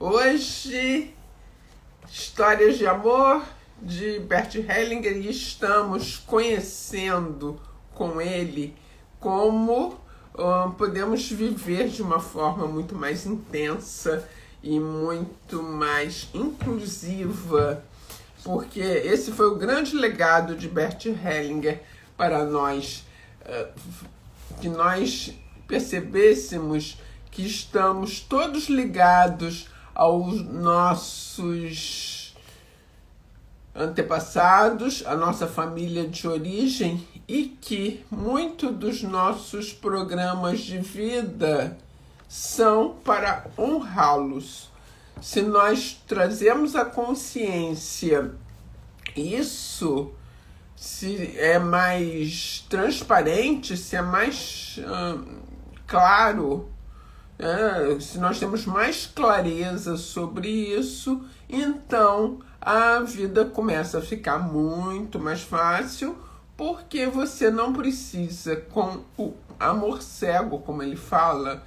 Hoje, histórias de amor de Bert Hellinger, e estamos conhecendo com ele como podemos viver de uma forma muito mais intensa e muito mais inclusiva, porque esse foi o grande legado de Bert Hellinger para nós, que nós percebêssemos que estamos todos ligados aos nossos antepassados, a nossa família de origem, e que muito dos nossos programas de vida são para honrá-los. Se nós trazemos a consciência, isso se é mais transparente, se é mais claro, se nós temos mais clareza sobre isso, então a vida começa a ficar muito mais fácil, porque você não precisa, com o amor cego, como ele fala,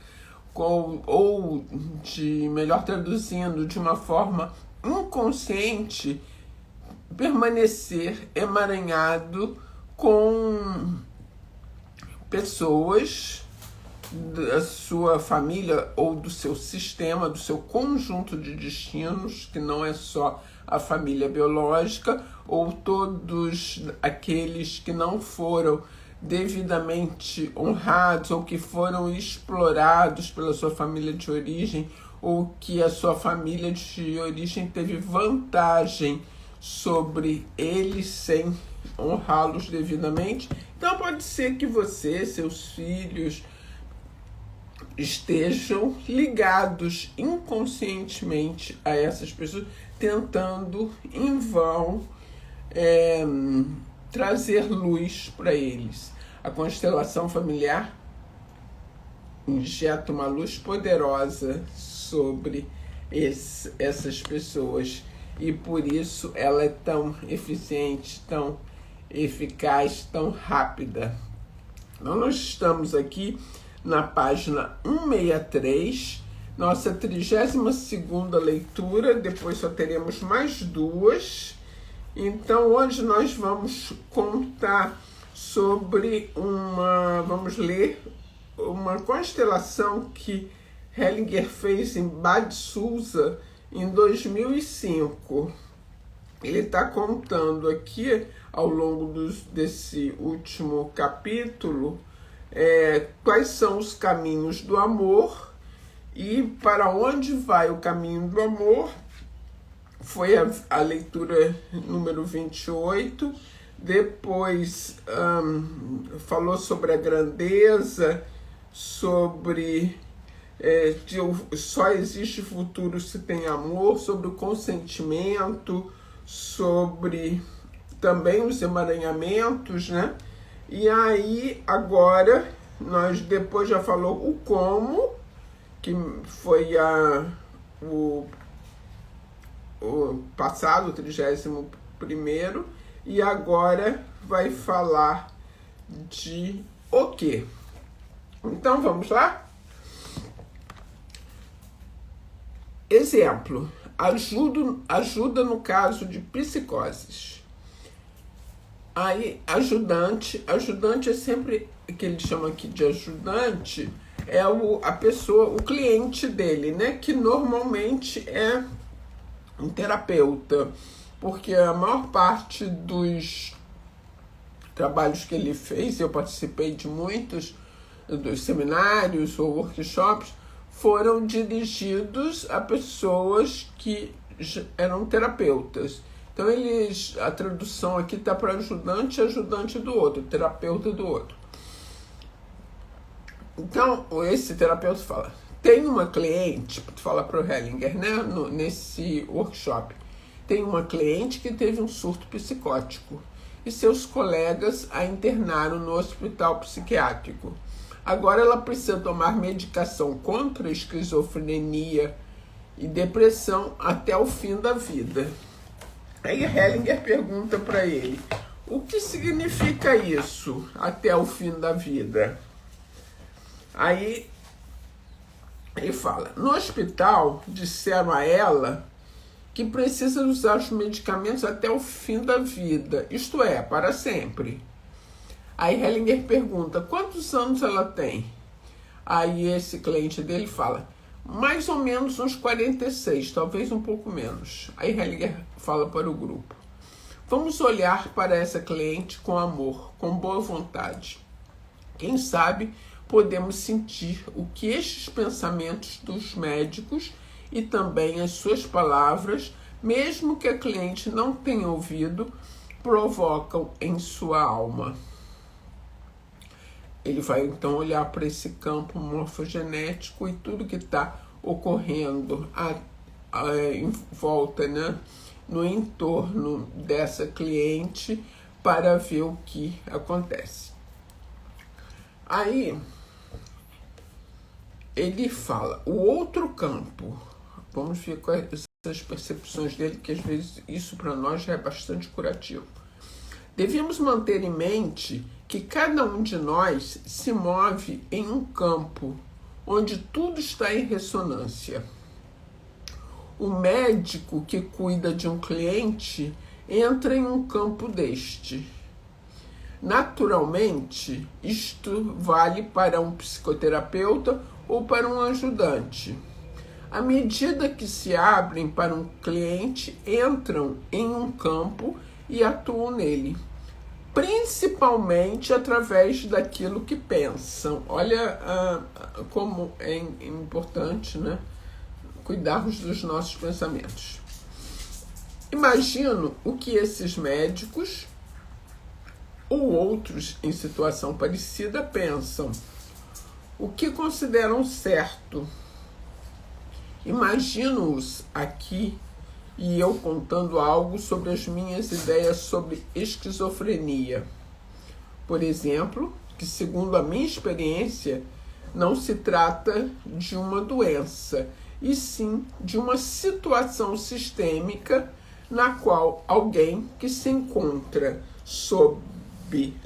ou de, melhor traduzindo, de uma forma inconsciente, permanecer emaranhado com pessoas da sua família ou do seu sistema, do seu conjunto de destinos, que não é só a família biológica, ou todos aqueles que não foram devidamente honrados ou que foram explorados pela sua família de origem, ou que a sua família de origem teve vantagem sobre eles sem honrá-los devidamente. Então pode ser que você, seus filhos, estejam ligados inconscientemente a essas pessoas, tentando em vão trazer luz para eles. A constelação familiar injeta uma luz poderosa sobre essas pessoas, e por isso ela é tão eficiente, tão eficaz, tão rápida. Então, nós estamos aqui na página 163, nossa 32ª leitura, depois só teremos mais duas. Então hoje nós vamos contar sobre vamos ler uma constelação que Hellinger fez em Bad Susa em 2005. Ele está contando aqui, ao longo desse último capítulo, quais são os caminhos do amor e para onde vai o caminho do amor. Foi a leitura número 28. Depois falou sobre a grandeza, sobre que só existe futuro se tem amor, sobre o consentimento, sobre também os emaranhamentos, né? E aí, agora, nós depois já falou o como, que foi o passado, o 31º, e agora vai falar de o quê? Então, vamos lá? Exemplo, ajuda no caso de psicoses. Aí, ajudante é sempre, que ele chama aqui de ajudante, é a pessoa, o cliente dele, né? Que normalmente é um terapeuta, porque a maior parte dos trabalhos que ele fez, eu participei de muitos dos seminários ou workshops, foram dirigidos a pessoas que eram terapeutas. Então a tradução aqui está para ajudante do outro, terapeuta do outro. Então esse terapeuta fala, tem uma cliente, fala para o Hellinger, né, nesse workshop, tem uma cliente que teve um surto psicótico e seus colegas a internaram no hospital psiquiátrico. Agora ela precisa tomar medicação contra a esquizofrenia e depressão até o fim da vida. Aí Hellinger pergunta para ele, o que significa isso, até o fim da vida? Aí Ele fala: no hospital disseram a ela que precisa usar os medicamentos até o fim da vida, isto é, para sempre. Aí Hellinger pergunta: quantos anos ela tem? Aí esse cliente dele fala: mais ou menos uns 46, talvez um pouco menos. Aí Hellinger fala para o grupo: vamos olhar para essa cliente com amor, com boa vontade. Quem sabe podemos sentir o que estes pensamentos dos médicos e também as suas palavras, mesmo que a cliente não tenha ouvido, provocam em sua alma. Ele vai então olhar para esse campo morfogenético e tudo que está ocorrendo em volta, né, no entorno dessa cliente, para ver o que acontece. Aí ele fala: o outro campo, vamos ver quais essas percepções dele, que às vezes isso para nós já é bastante curativo. Devemos manter em mente que cada um de nós se move em um campo onde tudo está em ressonância. O médico que cuida de um cliente entra em um campo deste. Naturalmente, isto vale para um psicoterapeuta ou para um ajudante. À medida que se abrem para um cliente, entram em um campo e atuam nele, principalmente através daquilo que pensam. Olha como é importante, né, cuidarmos dos nossos pensamentos. Imagino o que esses médicos ou outros em situação parecida pensam, o que consideram certo. Imagino-os aqui e eu contando algo sobre as minhas ideias sobre esquizofrenia. Por exemplo, que segundo a minha experiência, não se trata de uma doença, e sim de uma situação sistêmica na qual alguém que se encontra sob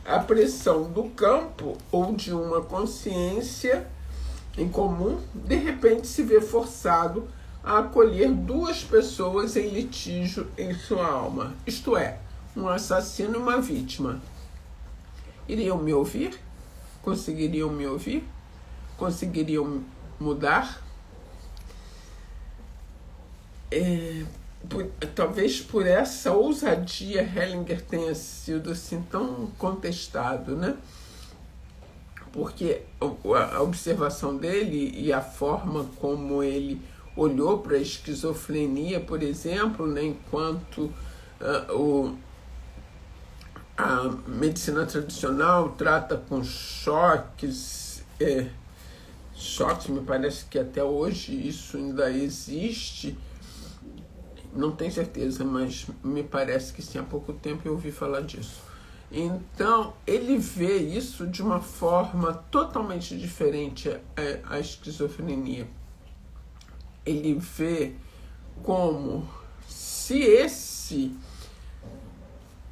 a pressão do campo ou de uma consciência em comum, de repente se vê forçado a acolher duas pessoas em litígio em sua alma, isto é, um assassino e uma vítima. Iriam me ouvir? Conseguiriam me ouvir? Conseguiriam mudar? Talvez por essa ousadia Hellinger tenha sido assim tão contestado, né? Porque a observação dele e a forma como ele olhou para a esquizofrenia, por exemplo, né, enquanto a medicina tradicional trata com choques, me parece que até hoje isso ainda existe, não tenho certeza, mas me parece que sim, há pouco tempo eu ouvi falar disso. Então, ele vê isso de uma forma totalmente diferente à esquizofrenia. Ele vê como se esse,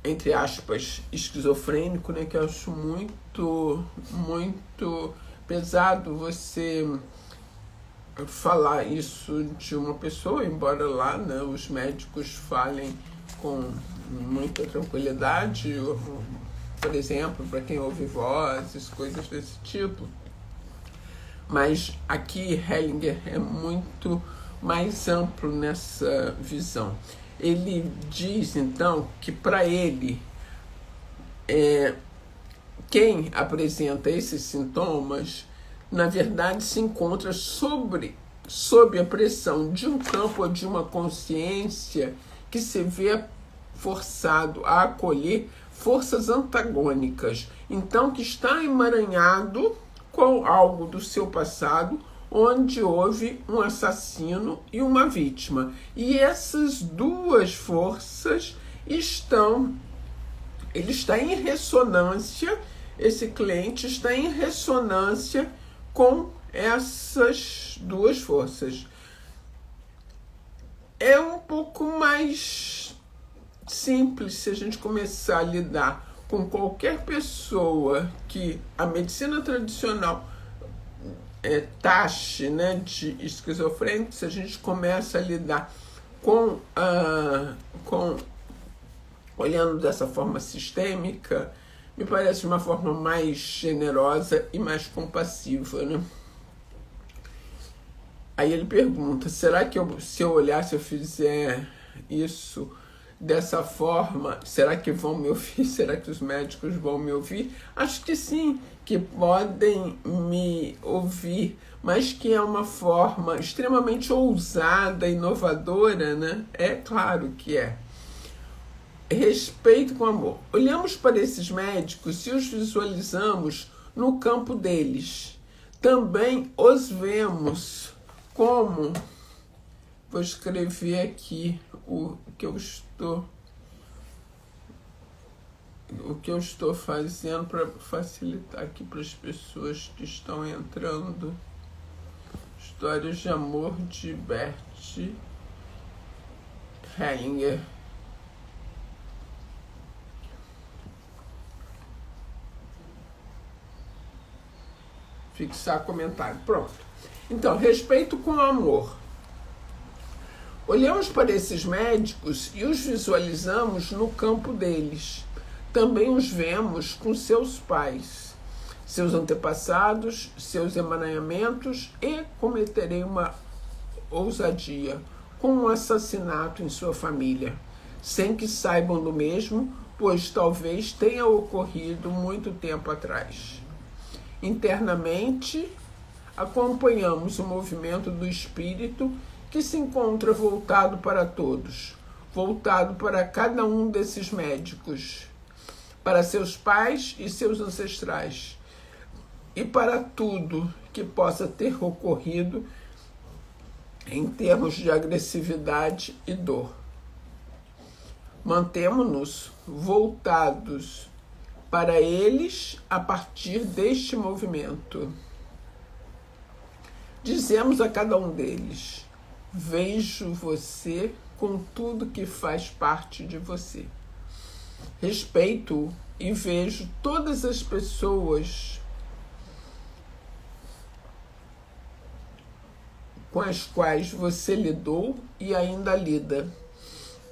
entre aspas, esquizofrênico, né, que eu acho muito pesado você falar isso de uma pessoa, embora lá, né, os médicos falem com muita tranquilidade, por exemplo, para quem ouve vozes, coisas desse tipo. Mas aqui Hellinger é muito mais amplo nessa visão. Ele diz, então, que para ele, quem apresenta esses sintomas, na verdade, se encontra sob a pressão de um campo ou de uma consciência que se vê forçado a acolher forças antagônicas. Então, que está emaranhado com algo do seu passado, onde houve um assassino e uma vítima. E essas duas forças ele está em ressonância, esse cliente está em ressonância com essas duas forças. É um pouco mais simples se a gente começar a lidar com qualquer pessoa que a medicina tradicional taxa, né, de esquizofrênico, se a gente começa a lidar com olhando dessa forma sistêmica, me parece uma forma mais generosa e mais compassiva, né? Aí ele pergunta, será que se eu olhar, se eu fizer isso dessa forma, será que vão me ouvir? Será que os médicos vão me ouvir? Acho que sim, que podem me ouvir, mas que é uma forma extremamente ousada, inovadora, né? É claro que é. Respeito com amor. Olhamos para esses médicos e os visualizamos no campo deles. Também os vemos como... Vou escrever aqui o que eu estou fazendo para facilitar aqui para as pessoas que estão entrando. Histórias de amor de Bert Hellinger. Fixar comentário. Pronto. Então, respeito com amor. Olhamos para esses médicos e os visualizamos no campo deles. Também os vemos com seus pais, seus antepassados, seus emaranhamentos e cometerei uma ousadia com um assassinato em sua família, sem que saibam do mesmo, pois talvez tenha ocorrido muito tempo atrás. Internamente, acompanhamos o movimento do espírito que se encontra voltado para todos, voltado para cada um desses médicos, para seus pais e seus ancestrais, e para tudo que possa ter ocorrido em termos de agressividade e dor. Mantemo-nos voltados para eles a partir deste movimento. Dizemos a cada um deles: vejo você com tudo que faz parte de você. Respeito e vejo todas as pessoas com as quais você lidou e ainda lida.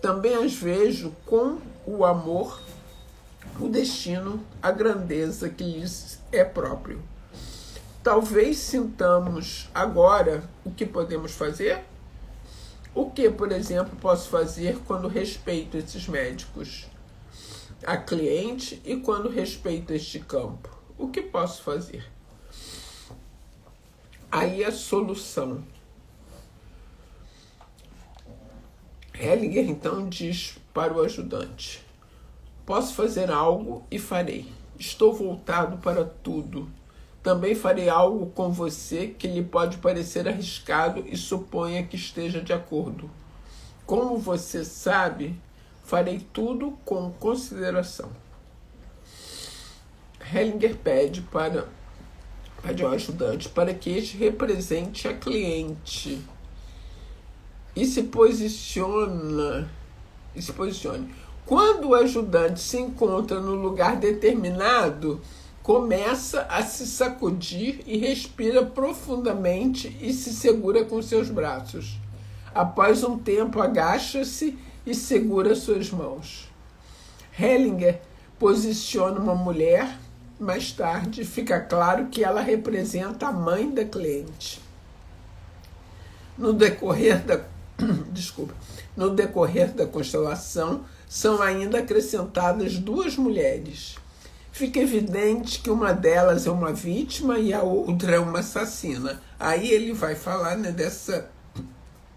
Também as vejo com o amor, o destino, a grandeza que lhes é próprio. Talvez sintamos agora o que podemos fazer. O que, por exemplo, posso fazer quando respeito esses médicos, a cliente, e quando respeito este campo? O que posso fazer? Aí a solução. Hellinger então diz para o ajudante: posso fazer algo e farei. Estou voltado para tudo. Também farei algo com você que lhe pode parecer arriscado e suponha que esteja de acordo. Como você sabe, farei tudo com consideração. Hellinger pede ao ajudante para que este represente a cliente e se posicione. Quando o ajudante se encontra no lugar determinado, começa a se sacudir e respira profundamente e se segura com seus braços. Após um tempo, agacha-se e segura suas mãos. Hellinger posiciona uma mulher. Mais tarde, fica claro que ela representa a mãe da cliente. No decorrer da constelação, são ainda acrescentadas duas mulheres. Fica evidente que uma delas é uma vítima e a outra é uma assassina. Aí ele vai falar, né, dessa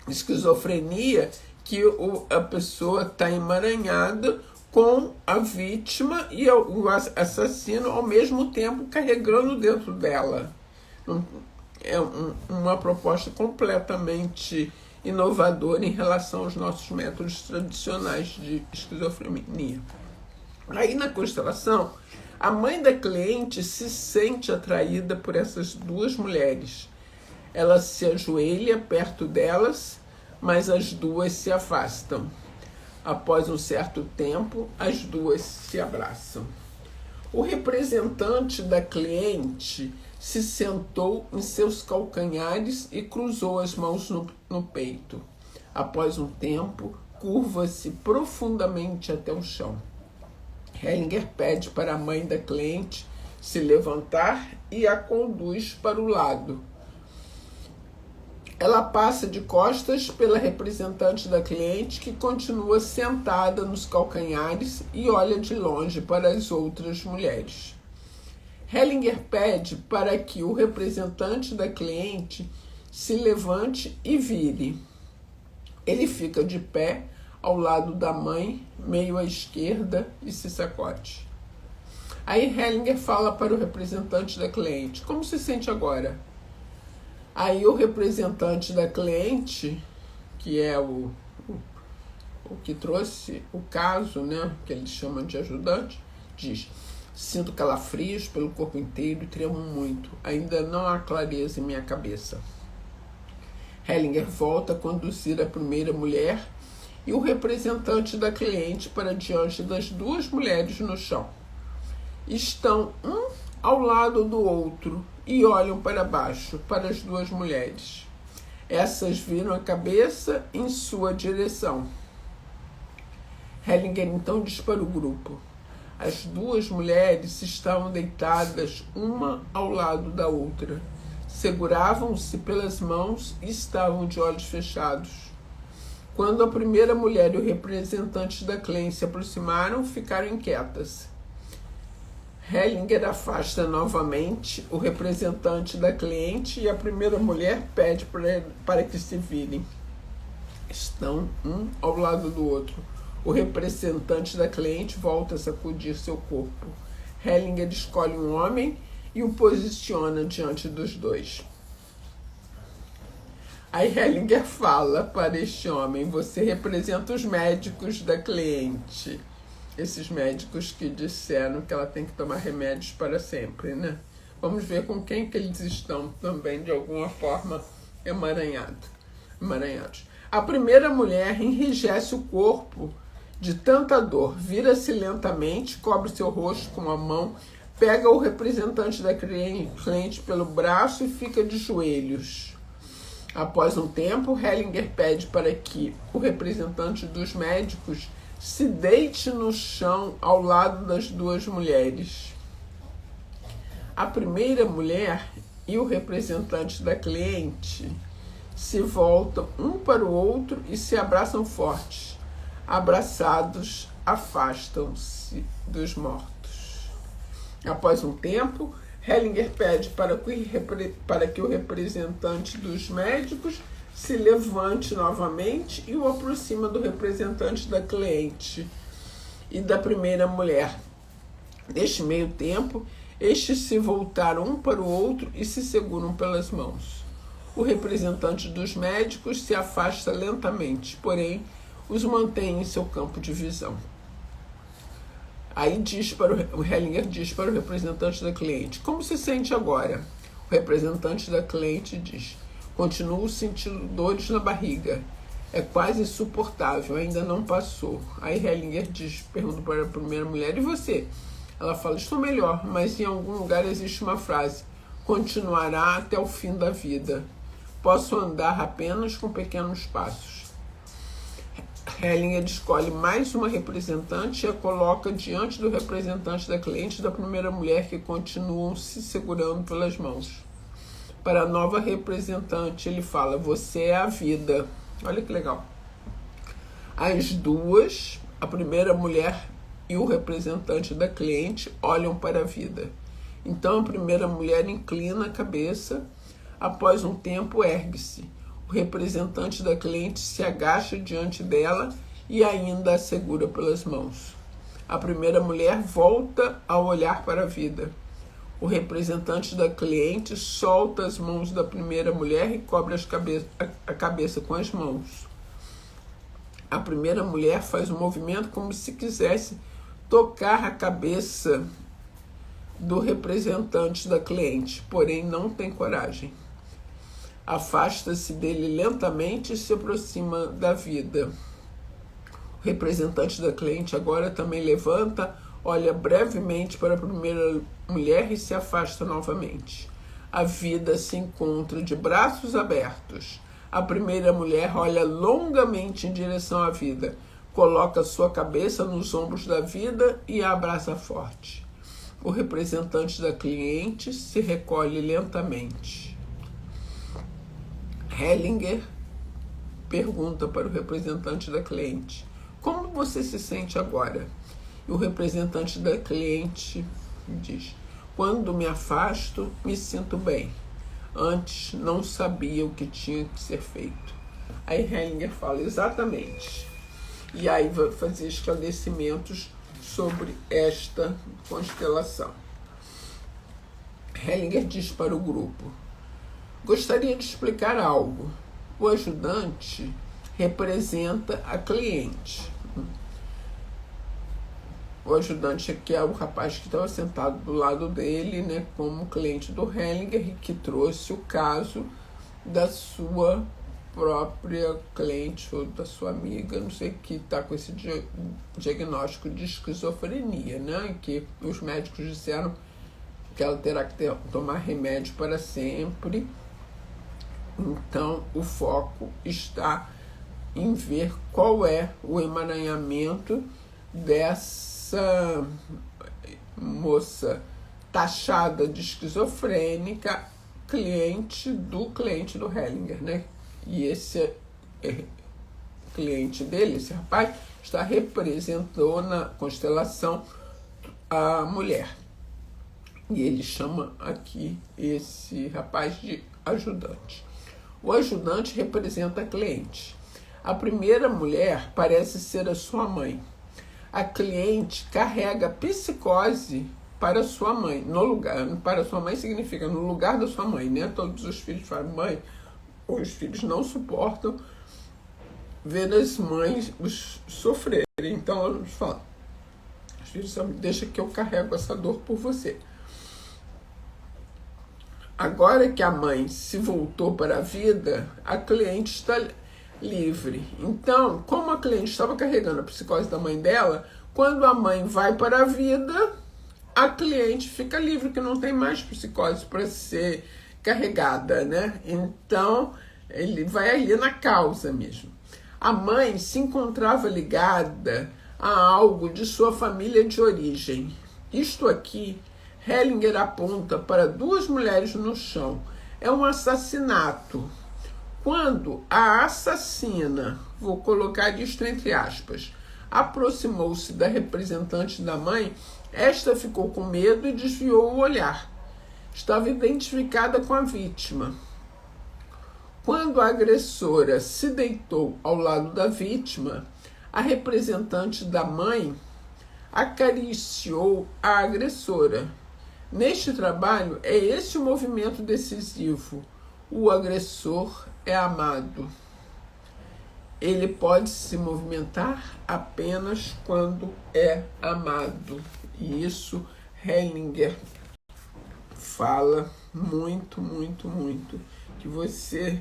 esquizofrenia, que a pessoa está emaranhada com a vítima e o assassino ao mesmo tempo carregando dentro dela. É uma proposta completamente inovadora em relação aos nossos métodos tradicionais de esquizofrenia. Aí na constelação, a mãe da cliente se sente atraída por essas duas mulheres. Ela se ajoelha perto delas, mas as duas se afastam. Após um certo tempo, as duas se abraçam. O representante da cliente se sentou em seus calcanhares e cruzou as mãos no peito. Após um tempo, curva-se profundamente até o chão. Hellinger pede para a mãe da cliente se levantar e a conduz para o lado. Ela passa de costas pela representante da cliente, que continua sentada nos calcanhares e olha de longe para as outras mulheres. Hellinger pede para que o representante da cliente se levante e vire. Ele fica de pé ao lado da mãe, meio à esquerda, e se sacode. Aí Hellinger fala para o representante da cliente: como se sente agora? Aí o representante da cliente, que é o que trouxe o caso, né, que eles chamam de ajudante, diz: sinto calafrios pelo corpo inteiro e tremo muito. Ainda não há clareza em minha cabeça. Hellinger volta a conduzir a primeira mulher e o representante da cliente para diante das duas mulheres no chão. Estão um ao lado do outro e olham para baixo, para as duas mulheres. Essas viram a cabeça em sua direção. Hellinger então diz para o grupo: as duas mulheres estavam deitadas uma ao lado da outra, seguravam-se pelas mãos e estavam de olhos fechados. Quando a primeira mulher e o representante da cliente se aproximaram, ficaram inquietas. Hellinger afasta novamente o representante da cliente e a primeira mulher pede para que se virem. Estão um ao lado do outro. O representante da cliente volta a sacudir seu corpo. Hellinger escolhe um homem e o posiciona diante dos dois. Aí Hellinger fala para este homem: você representa os médicos da cliente. Esses médicos que disseram que ela tem que tomar remédios para sempre, né? Vamos ver com quem que eles estão também, de alguma forma, emaranhados. A primeira mulher enrijece o corpo de tanta dor, vira-se lentamente, cobre seu rosto com a mão, pega o representante da cliente pelo braço e fica de joelhos. Após um tempo, Hellinger pede para que o representante dos médicos se deite no chão ao lado das duas mulheres. A primeira mulher e o representante da cliente se voltam um para o outro e se abraçam fortes. Abraçados, afastam-se dos mortos. Após um tempo, Hellinger pede para que o representante dos médicos se levante novamente e o aproxima do representante da cliente e da primeira mulher. Neste meio tempo, estes se voltaram um para o outro e se seguram pelas mãos. O representante dos médicos se afasta lentamente, porém os mantém em seu campo de visão. Aí o Hellinger diz para o representante da cliente: como se sente agora? O representante da cliente diz: continuo sentindo dores na barriga. É quase insuportável, ainda não passou. Aí Hellinger pergunta para a primeira mulher: e você? Ela fala: estou melhor, mas em algum lugar existe uma frase: continuará até o fim da vida. Posso andar apenas com pequenos passos. Hellinger escolhe mais uma representante e a coloca diante do representante da cliente e da primeira mulher, que continuam se segurando pelas mãos. Para a nova representante, ele fala: você é a vida. Olha que legal. As duas, a primeira mulher e o representante da cliente, olham para a vida. Então a primeira mulher inclina a cabeça. Após um tempo, ergue-se. O representante da cliente se agacha diante dela e ainda a segura pelas mãos. A primeira mulher volta a olhar para a vida. O representante da cliente solta as mãos da primeira mulher e cobre a cabeça com as mãos. A primeira mulher faz um movimento como se quisesse tocar a cabeça do representante da cliente, porém não tem coragem. Afasta-se dele lentamente e se aproxima da vida. O representante da cliente agora também levanta, olha brevemente para a primeira mulher e se afasta novamente. A vida se encontra de braços abertos. A primeira mulher olha longamente em direção à vida, coloca sua cabeça nos ombros da vida e a abraça forte. O representante da cliente se recolhe lentamente. Hellinger pergunta para o representante da cliente: como você se sente agora? E o representante da cliente diz: quando me afasto, me sinto bem. Antes não sabia o que tinha que ser feito. Aí Hellinger fala: exatamente. E aí vai fazer esclarecimentos sobre esta constelação. Hellinger diz para o grupo: gostaria de explicar algo. O ajudante representa a cliente. O ajudante aqui é o rapaz que estava sentado do lado dele, né, como cliente do Hellinger, que trouxe o caso da sua própria cliente ou da sua amiga, não sei, que está com esse diagnóstico de esquizofrenia, né, que os médicos disseram que ela terá que tomar remédio para sempre. Então, o foco está em ver qual é o emaranhamento dessa moça taxada de esquizofrênica, cliente do Hellinger, né? E esse cliente dele, esse rapaz, está representando na constelação a mulher. E ele chama aqui esse rapaz de ajudante. O ajudante representa a cliente. A primeira mulher parece ser a sua mãe. A cliente carrega psicose para sua mãe. No lugar, para sua mãe significa no lugar da sua mãe, né? Todos os filhos falam: mãe, os filhos não suportam ver as mães sofrerem. Então eles falam: os filhos falam, deixa que eu carrego essa dor por você. Agora que a mãe se voltou para a vida, a cliente está livre. Então, como a cliente estava carregando a psicose da mãe dela, quando a mãe vai para a vida, a cliente fica livre, que não tem mais psicose para ser carregada, né? Então, ele vai ali na causa mesmo. A mãe se encontrava ligada a algo de sua família de origem. Isto aqui, Hellinger aponta para duas mulheres no chão. É um assassinato. Quando a assassina, vou colocar isto entre aspas, aproximou-se da representante da mãe, esta ficou com medo e desviou o olhar. Estava identificada com a vítima. Quando a agressora se deitou ao lado da vítima, a representante da mãe acariciou a agressora. Neste trabalho, é esse o movimento decisivo. O agressor é amado. Ele pode se movimentar apenas quando é amado. E isso Hellinger fala muito, muito, muito. Que você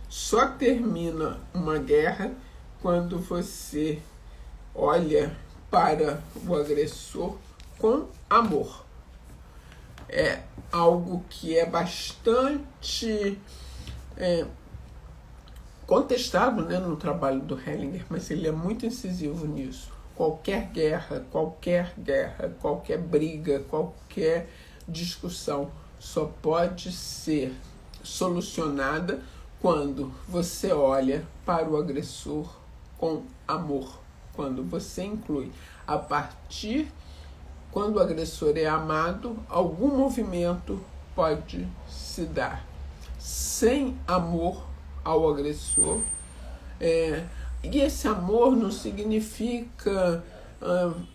só termina uma guerra quando você olha para o agressor com amor. É algo que é bastante contestado, né, no trabalho do Hellinger, mas ele é muito incisivo nisso. Qualquer guerra, qualquer briga, qualquer discussão só pode ser solucionada quando você olha para o agressor com amor, quando você inclui a partir. Quando o agressor é amado, algum movimento pode se dar. Sem amor ao agressor, e esse amor não significa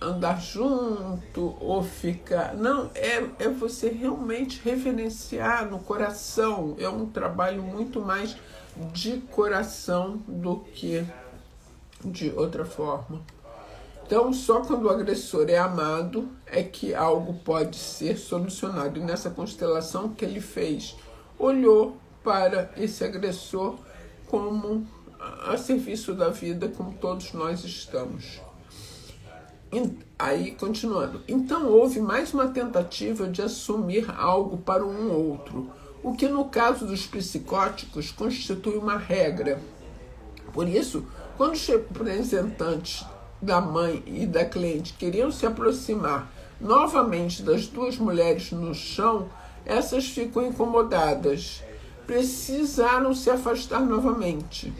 andar junto ou ficar... Não, é você realmente reverenciar no coração. É um trabalho muito mais de coração do que de outra forma. Então, só quando o agressor é amado é que algo pode ser solucionado. E nessa constelação que ele fez, olhou para esse agressor como a serviço da vida, como todos nós estamos. Aí, continuando. Então, houve mais uma tentativa de assumir algo para um outro. o que no caso dos psicóticos constitui uma regra. Por isso, quando os representantes da mãe e da cliente queriam se aproximar novamente das duas mulheres no chão, essas ficam incomodadas. Precisaram se afastar novamente.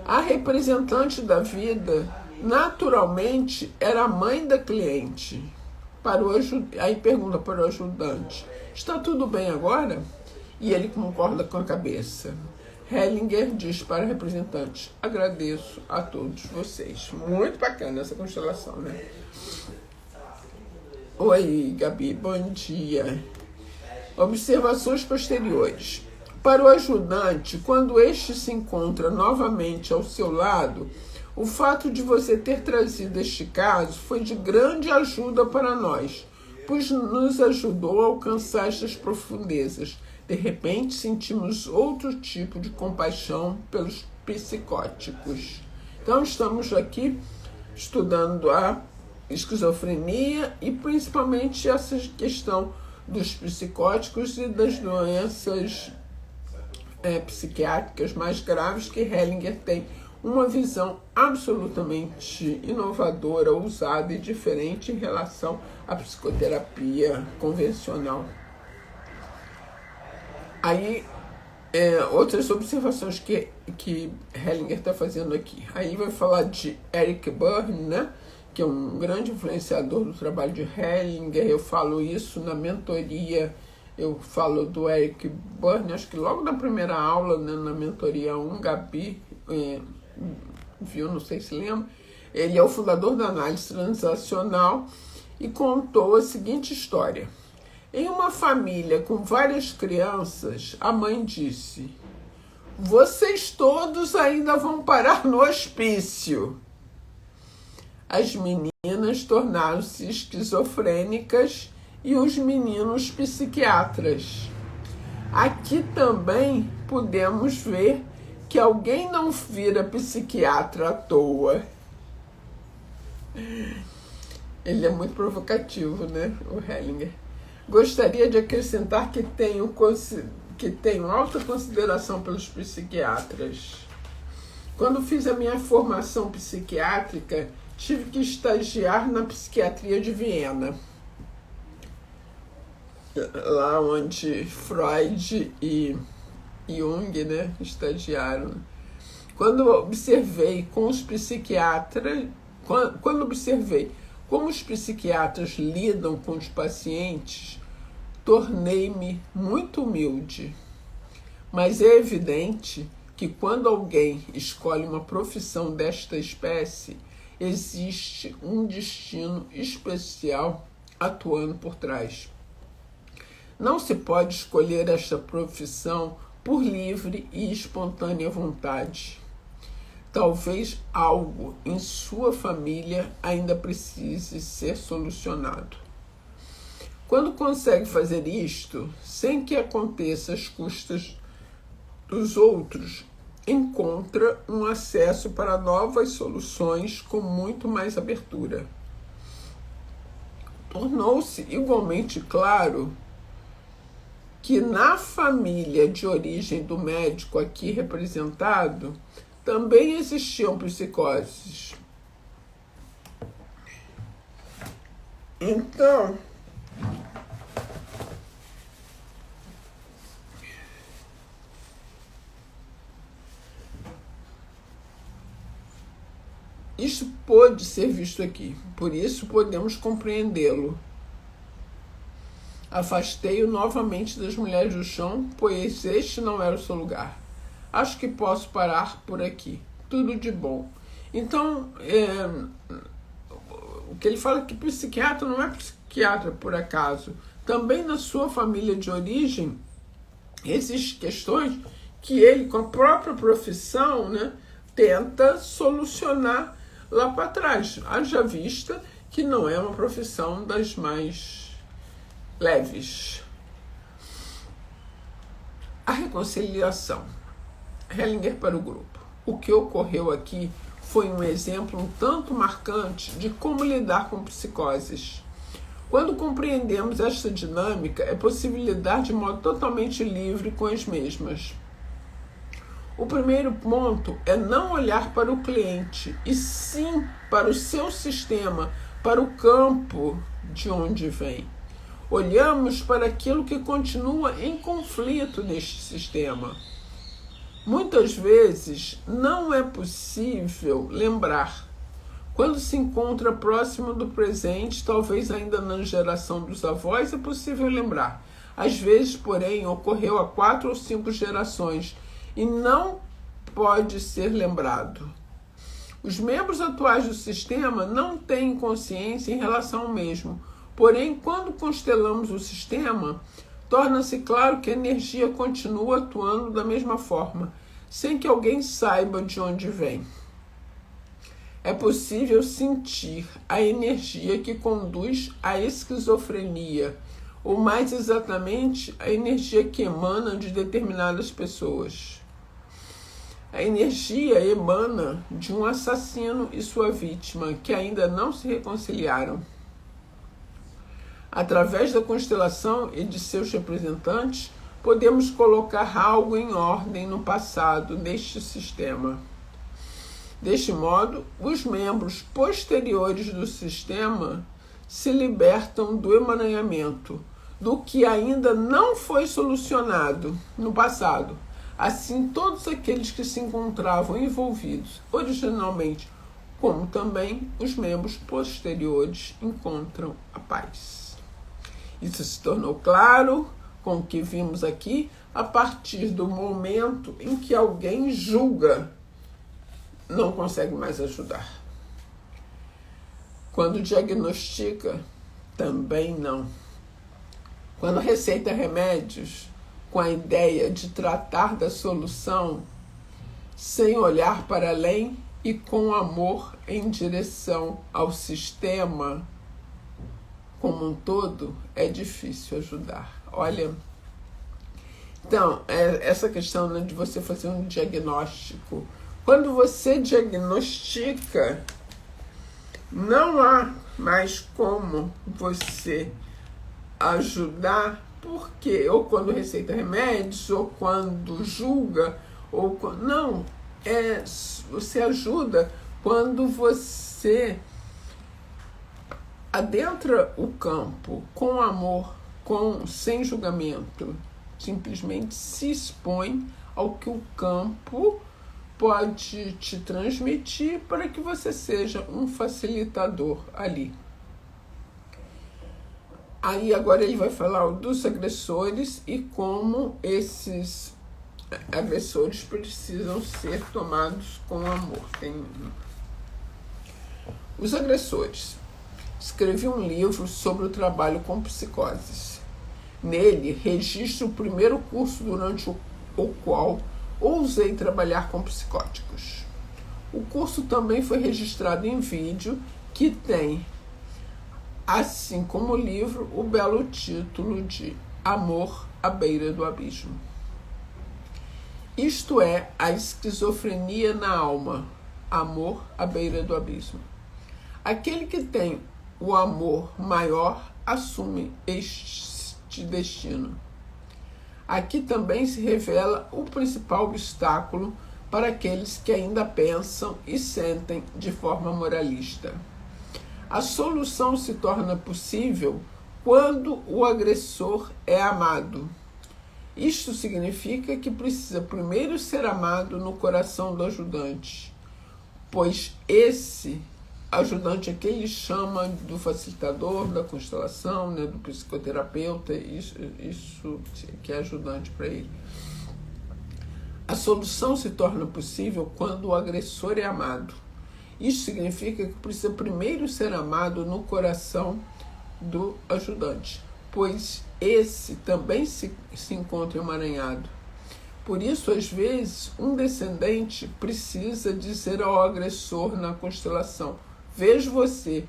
A representante da vida, naturalmente, era a mãe da cliente. Aí pergunta para o ajudante: está tudo bem agora? E ele concorda com a cabeça. Hellinger diz para a representante: agradeço a todos vocês. Muito bacana essa constelação, né? Oi, Gabi, bom dia. Observações posteriores. Para o ajudante, quando este se encontra novamente ao seu lado, o fato de você ter trazido este caso foi de grande ajuda para nós, pois nos ajudou a alcançar estas profundezas. De repente, sentimos outro tipo de compaixão pelos psicóticos. Então, estamos aqui estudando a esquizofrenia e principalmente essa questão dos psicóticos e das doenças psiquiátricas mais graves, que Hellinger tem uma visão absolutamente inovadora, ousada e diferente em relação à psicoterapia convencional. Aí, outras observações que Hellinger está fazendo aqui. Aí vai falar de Eric Berne, né? Que é um grande influenciador do trabalho de Hellinger. Eu falo isso na mentoria, eu falo do Eric Berne, acho que logo na primeira aula, né, na mentoria 1, Gabi viu, não sei se lembra. Ele é o fundador da análise transacional e contou a seguinte história. Em uma família com várias crianças, a mãe disse: vocês todos ainda vão parar no hospício. As meninas tornaram-se esquizofrênicas e os meninos psiquiatras. Aqui também podemos ver que alguém não vira psiquiatra à toa. Ele é muito provocativo, né, o Hellinger. Gostaria de acrescentar que tenho alta consideração pelos psiquiatras. Quando fiz a minha formação psiquiátrica, tive que estagiar na psiquiatria de Viena, lá onde Freud e Jung, né, estagiaram. Quando observei como os psiquiatras lidam com os pacientes, tornei-me muito humilde. Mas é evidente que quando alguém escolhe uma profissão desta espécie, existe um destino especial atuando por trás. Não se pode escolher esta profissão por livre e espontânea vontade. Talvez algo em sua família ainda precise ser solucionado. Quando consegue fazer isto, sem que aconteça às custas dos outros, encontra um acesso para novas soluções com muito mais abertura. Tornou-se igualmente claro que na família de origem do médico aqui representado, também existiam psicoses. Então, isso pode ser visto aqui, por isso podemos compreendê-lo. Afastei-o novamente das mulheres do chão, pois este não era o seu lugar. Acho que posso parar por aqui. Tudo de bom. Então, o que ele fala é que psiquiatra não é psiquiatra por acaso. Também na sua família de origem, existem questões que ele, com a própria profissão, né, tenta solucionar lá para trás. Haja vista que não é uma profissão das mais leves. A reconciliação. Hellinger para o grupo. O que ocorreu aqui foi um exemplo um tanto marcante de como lidar com psicoses. Quando compreendemos esta dinâmica, é possível lidar de modo totalmente livre com as mesmas. O primeiro ponto é não olhar para o cliente, e sim para o seu sistema, para o campo de onde vem. Olhamos para aquilo que continua em conflito neste sistema. Muitas vezes não é possível lembrar. Quando se encontra próximo do presente, talvez ainda na geração dos avós, é possível lembrar. Às vezes, porém, ocorreu há 4 ou 5 gerações e não pode ser lembrado. Os membros atuais do sistema não têm consciência em relação ao mesmo. Porém, quando constelamos o sistema, torna-se claro que a energia continua atuando da mesma forma, sem que alguém saiba de onde vem. É possível sentir a energia que conduz à esquizofrenia, ou mais exatamente, a energia que emana de determinadas pessoas. A energia emana de um assassino e sua vítima, que ainda não se reconciliaram. Através da constelação e de seus representantes, podemos colocar algo em ordem no passado neste sistema. Deste modo, os membros posteriores do sistema se libertam do emaranhamento, do que ainda não foi solucionado no passado. Assim, todos aqueles que se encontravam envolvidos originalmente, como também os membros posteriores, encontram a paz. Isso se tornou claro com o que vimos aqui a partir do momento em que alguém julga, não consegue mais ajudar. Quando diagnostica, também não. Quando receita remédios com a ideia de tratar da solução, sem olhar para além e com amor em direção ao sistema como um todo, é difícil ajudar. Olha, então, essa questão, né, de você fazer um diagnóstico. Quando você diagnostica, não há mais como você ajudar, porque ou quando receita remédios, ou quando julga, ou quando, não, você ajuda quando você adentra o campo com amor, sem julgamento, simplesmente se expõe ao que o campo pode te transmitir para que você seja um facilitador ali. Aí agora ele vai falar dos agressores e como esses agressores precisam ser tomados com amor. Os agressores. Escrevi um livro sobre o trabalho com psicoses. Nele, registro o primeiro curso durante o qual ousei trabalhar com psicóticos. O curso também foi registrado em vídeo, que tem, assim como o livro, o belo título de Amor à Beira do Abismo. Isto é a esquizofrenia na alma, amor à beira do abismo. Aquele que tem o amor maior assume este destino. Aqui também se revela o principal obstáculo para aqueles que ainda pensam e sentem de forma moralista. A solução se torna possível quando o agressor é amado. Isto significa que precisa primeiro ser amado no coração do ajudante, pois esse ajudante é que ele chama do facilitador, da constelação, né, do psicoterapeuta, isso que é ajudante para ele. A solução se torna possível quando o agressor é amado. Isso significa que precisa primeiro ser amado no coração do ajudante, pois esse também se encontra emaranhado. Por isso, às vezes, um descendente precisa dizer ao agressor na constelação: vejo você,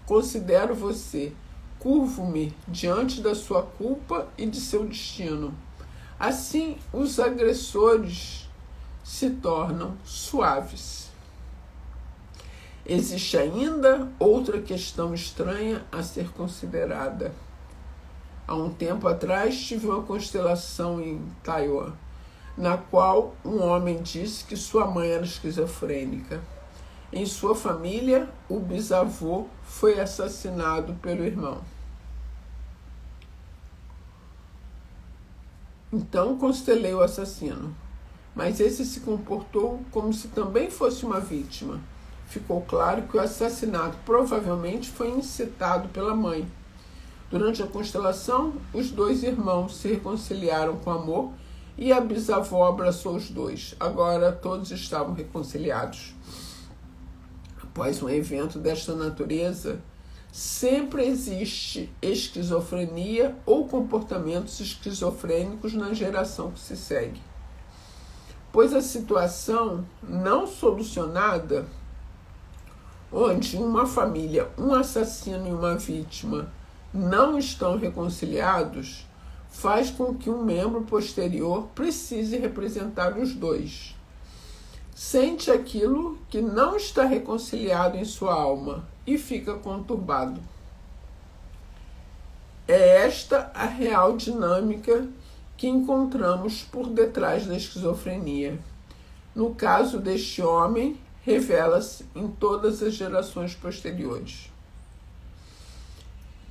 considero você, curvo-me diante da sua culpa e de seu destino. Assim, os agressores se tornam suaves. Existe ainda outra questão estranha a ser considerada. Há um tempo atrás tive uma constelação em Taiwan, na qual um homem disse que sua mãe era esquizofrênica. Em sua família, o bisavô foi assassinado pelo irmão. Então constelei o assassino, mas esse se comportou como se também fosse uma vítima. Ficou claro que o assassinato provavelmente foi incitado pela mãe. Durante a constelação, os dois irmãos se reconciliaram com amor e a bisavó abraçou os dois. Agora todos estavam reconciliados. Após um evento desta natureza, sempre existe esquizofrenia ou comportamentos esquizofrênicos na geração que se segue. Pois a situação não solucionada, onde uma família, um assassino e uma vítima não estão reconciliados, faz com que um membro posterior precise representar os dois. Sente aquilo que não está reconciliado em sua alma e fica conturbado. É esta a real dinâmica que encontramos por detrás da esquizofrenia. No caso deste homem, revela-se em todas as gerações posteriores.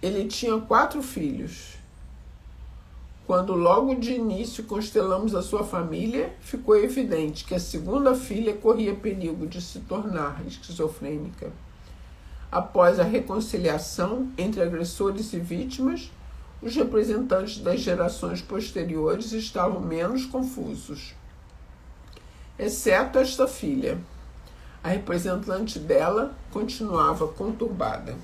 Ele tinha 4 filhos. Quando logo de início constelamos a sua família, ficou evidente que a segunda filha corria perigo de se tornar esquizofrênica. Após a reconciliação entre agressores e vítimas, os representantes das gerações posteriores estavam menos confusos, exceto esta filha. A representante dela continuava conturbada.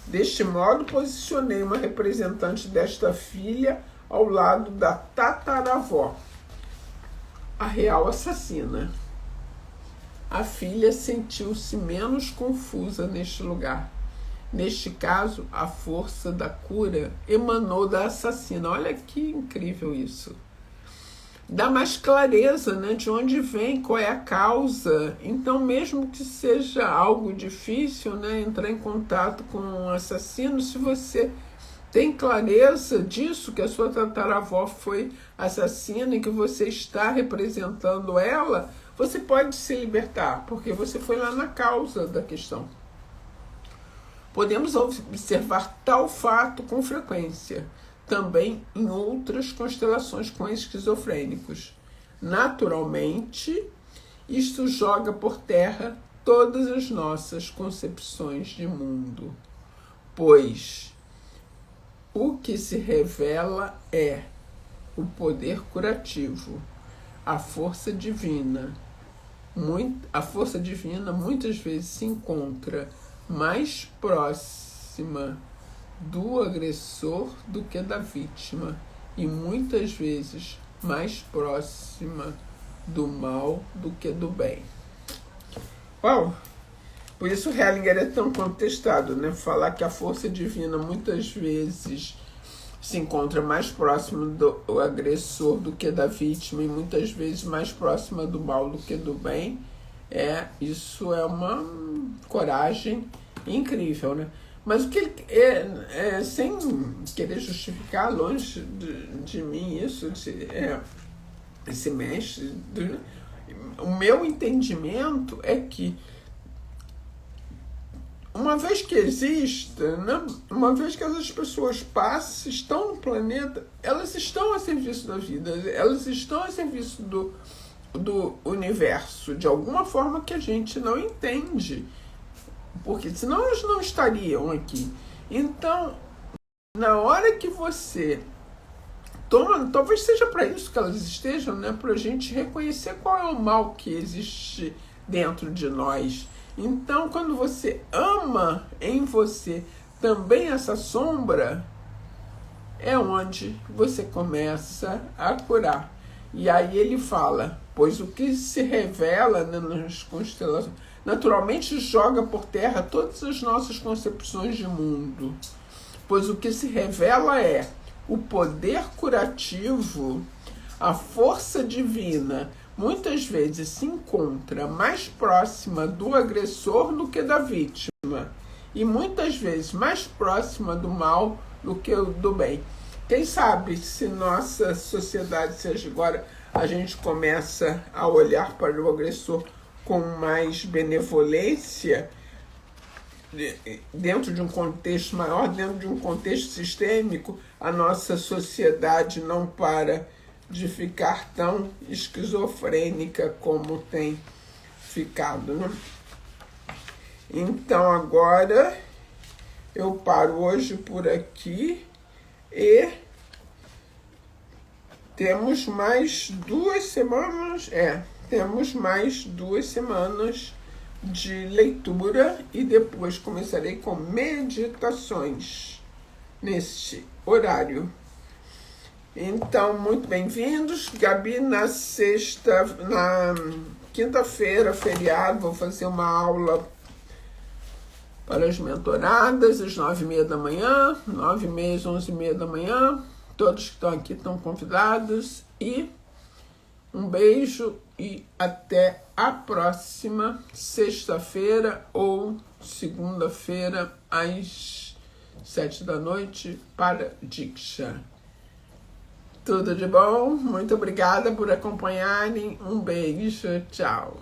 Deste modo, posicionei uma representante desta filha ao lado da tataravó, a real assassina. A filha sentiu-se menos confusa neste lugar. Neste caso, a força da cura emanou da assassina. Olha que incrível isso. Dá mais clareza, né, de onde vem, qual é a causa. Então, mesmo que seja algo difícil, né, entrar em contato com um assassino, se você tem clareza disso, que a sua tataravó foi assassina e que você está representando ela, você pode se libertar, porque você foi lá na causa da questão. Podemos observar tal fato com frequência, também em outras constelações com esquizofrênicos. Naturalmente, isto joga por terra todas as nossas concepções de mundo, pois o que se revela é o poder curativo, a força divina. A força divina muitas vezes se encontra mais próxima do agressor do que da vítima, e muitas vezes mais próxima do mal do que do bem. Uau! Por isso o Hellinger é tão contestado, né? Falar que a força divina muitas vezes se encontra mais próximo do agressor do que da vítima, e muitas vezes mais próxima do mal do que do bem. Isso é uma coragem incrível, né? Mas o que ele sem querer justificar, longe de mim isso, esse mestre, o meu entendimento é que uma vez que exista, né, uma vez que essas pessoas passam, estão no planeta, elas estão a serviço da vida, elas estão a serviço do universo, de alguma forma que a gente não entende, porque senão elas não estariam aqui. Então, na hora que você toma, talvez seja para isso que elas estejam, né, para a gente reconhecer qual é o mal que existe dentro de nós. Então, quando você ama em você também essa sombra, é onde você começa a curar. E aí ele fala, pois o que se revela, né, nas constelações, naturalmente joga por terra todas as nossas concepções de mundo. Pois o que se revela é o poder curativo, a força divina, muitas vezes se encontra mais próxima do agressor do que da vítima, e muitas vezes mais próxima do mal do que do bem. Quem sabe se nossa sociedade, seja agora, a gente começa a olhar para o agressor com mais benevolência, dentro de um contexto maior, dentro de um contexto sistêmico, a nossa sociedade não para de ficar tão esquizofrênica como tem ficado, né? Então agora eu paro hoje por aqui e temos mais 2 semanas, temos mais 2 semanas de leitura e depois começarei com meditações neste horário. Então, muito bem-vindos. Gabi, na quinta-feira, feriado, vou fazer uma aula para as mentoradas, às 9h30 da manhã, 9h30, 11h30 da manhã. Todos que estão aqui estão convidados. E um beijo e até a próxima sexta-feira ou segunda-feira, às 7 da noite, para Diksha. Tudo de bom? Muito obrigada por acompanharem. Um beijo. Tchau.